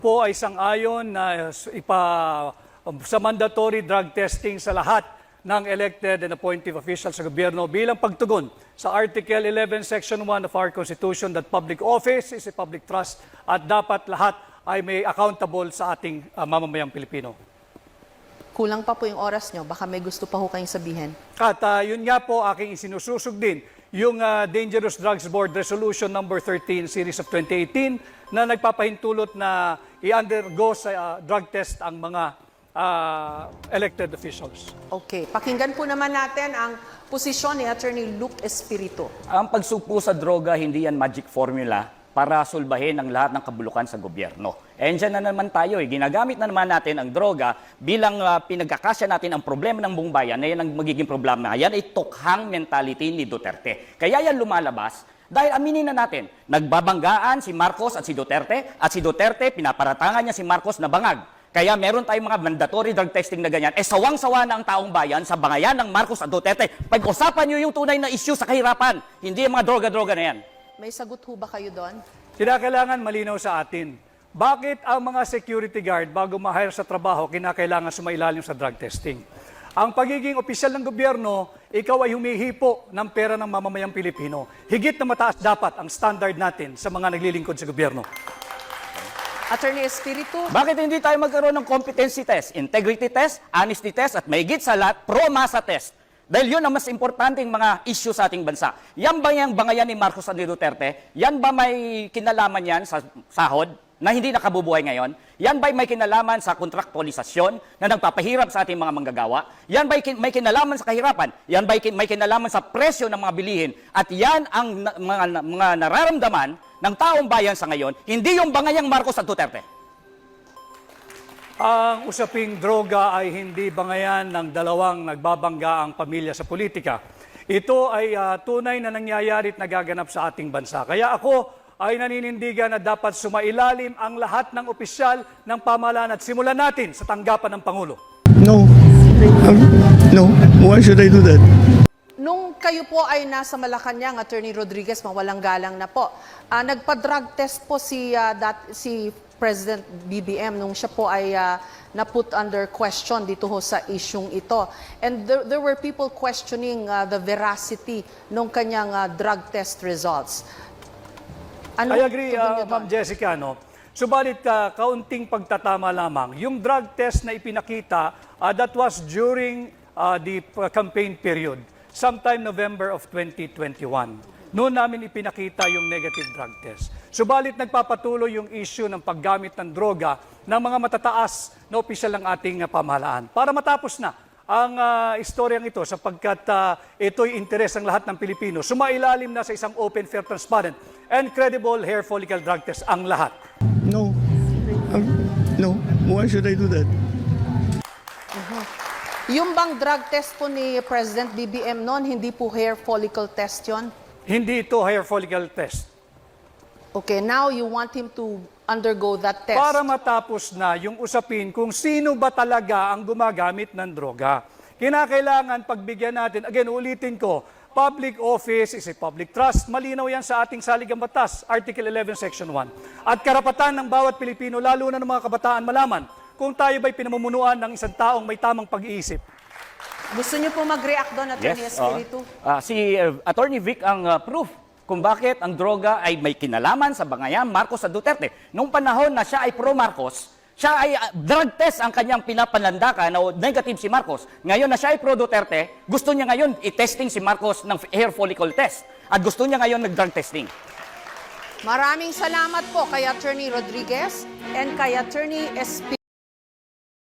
Po ay sang-ayon na sa mandatory drug testing sa lahat ng elected and appointive officials sa gobyerno bilang pagtugon sa Article 11, Section 1 of our Constitution that public office is a public trust at dapat lahat ay may accountable sa ating mamamayang Pilipino. Kulang pa po yung oras nyo. Baka may gusto pa ho kayong sabihin. At yun nga po aking isinususog din yung Dangerous Drugs Board Resolution number 13 series of 2018 na nagpapahintulot na i-undergo sa drug test ang mga elected officials. Okay. Pakinggan po naman natin ang posisyon ni Attorney Luke Espiritu. Ang pagsugpo sa droga, hindi yan magic formula para sulbahin ang lahat ng kabulukan sa gobyerno. And dyan na naman tayo, ginagamit na naman natin ang droga bilang pinagkakasya natin ang problema ng buong bayan na yan ang magiging problema. Yan ay tokhang mentality ni Duterte. Kaya yan lumalabas dahil aminin na natin, nagbabanggaan si Marcos at si Duterte pinaparatangan niya si Marcos na bangag. Kaya meron tayong mga mandatory drug testing na ganyan. Sawang-sawa na ang taong bayan sa bangayan ng Marcos at Duterte. Pag-usapan nyo yung tunay na issue sa kahirapan, hindi yung mga droga-droga na yan. May sagot ho ba kayo doon? Kinakailangan malinaw sa atin. Bakit ang mga security guard bago ma-hire sa trabaho, kinakailangan sumailalim sa drug testing? Ang pagiging opisyal ng gobyerno, ikaw ay humihipo ng pera ng mamamayang Pilipino. Higit na mataas dapat ang standard natin sa mga naglilingkod sa gobyerno. Attorney Espiritu. Bakit hindi tayo magkaroon ng competency test, integrity test, honesty test, at mahigit sa lahat, pro-masa test? Dahil yun ang mas importanteng mga issue sa ating bansa. Yan ba yung bangayan ni Marcos at ni Duterte? Yan ba may kinalaman yan sa sahod na hindi nakabubuhay ngayon? Yan ba may kinalaman sa kontraktualisasyon na nagpapahirap sa ating mga manggagawa? Yan ba may kinalaman sa kahirapan? Yan ba may kinalaman sa presyo ng mga bilihin? At yan ang mga nararamdaman ng taong bayan sa ngayon, hindi yung bangayang Marcos at Duterte. Ang usaping droga ay hindi bangayan ng dalawang nagbabangga ang pamilya sa politika. Ito ay tunay na nangyayari at nagaganap sa ating bansa. Kaya ako ay naninindigan na dapat sumailalim ang lahat ng opisyal ng pamahalaan at simulan natin sa tanggapan ng Pangulo. No. No. Why should I do that? Nung kayo po ay nasa Malacanang, Attorney Rodriguez, mawalang galang na po, nagpa-drug test po si President BBM nung siya po ay na-put under question dito ho sa isyung ito. And there were people questioning the veracity ng kanyang drug test results. I agree, Ma'am Jessica. No? Subalit, kaunting pagtatama lamang. Yung drug test na ipinakita, that was during the campaign period, sometime November of 2021. Noon namin ipinakita yung negative drug test. Subalit nagpapatuloy yung issue ng paggamit ng droga ng mga matataas na opisyal ng ating pamahalaan. Para matapos na ang istoryang ito sapagkat ito'y interes ng lahat ng Pilipino. Sumailalim na sa isang open, fair, transparent, and credible hair follicle drug test ang lahat. No. No. Why should I do that? Yung bang drug test po ni President BBM noon, hindi po hair follicle test yon? Hindi ito hair follicle test. Okay, now you want him to undergo that test. Para matapos na yung usapin kung sino ba talaga ang gumagamit ng droga. Kinakailangan pagbigyan natin, again, ulitin ko, public office is a public trust. Malinaw yan sa ating saligang batas, Article 11, Section 1. At karapatan ng bawat Pilipino, lalo na ng mga kabataan, malaman kung tayo ba'y pinamumunuan ng isang taong may tamang pag-iisip. Gusto niyo po mag-react doon, Attorney Espiritu? Si Attorney Vic ang proof kung bakit ang droga ay may kinalaman sa bangayan Marcos at Duterte. Noong panahon na siya ay pro-Marcos, siya ay drug test ang kanyang pinapanlandakan na negative si Marcos. Ngayon na siya ay pro-Duterte, gusto niya ngayon i-testing si Marcos ng hair follicle test. At gusto niya ngayon nag-drug testing. Maraming salamat po kay Attorney Rodriguez and kay Attorney Espiritu.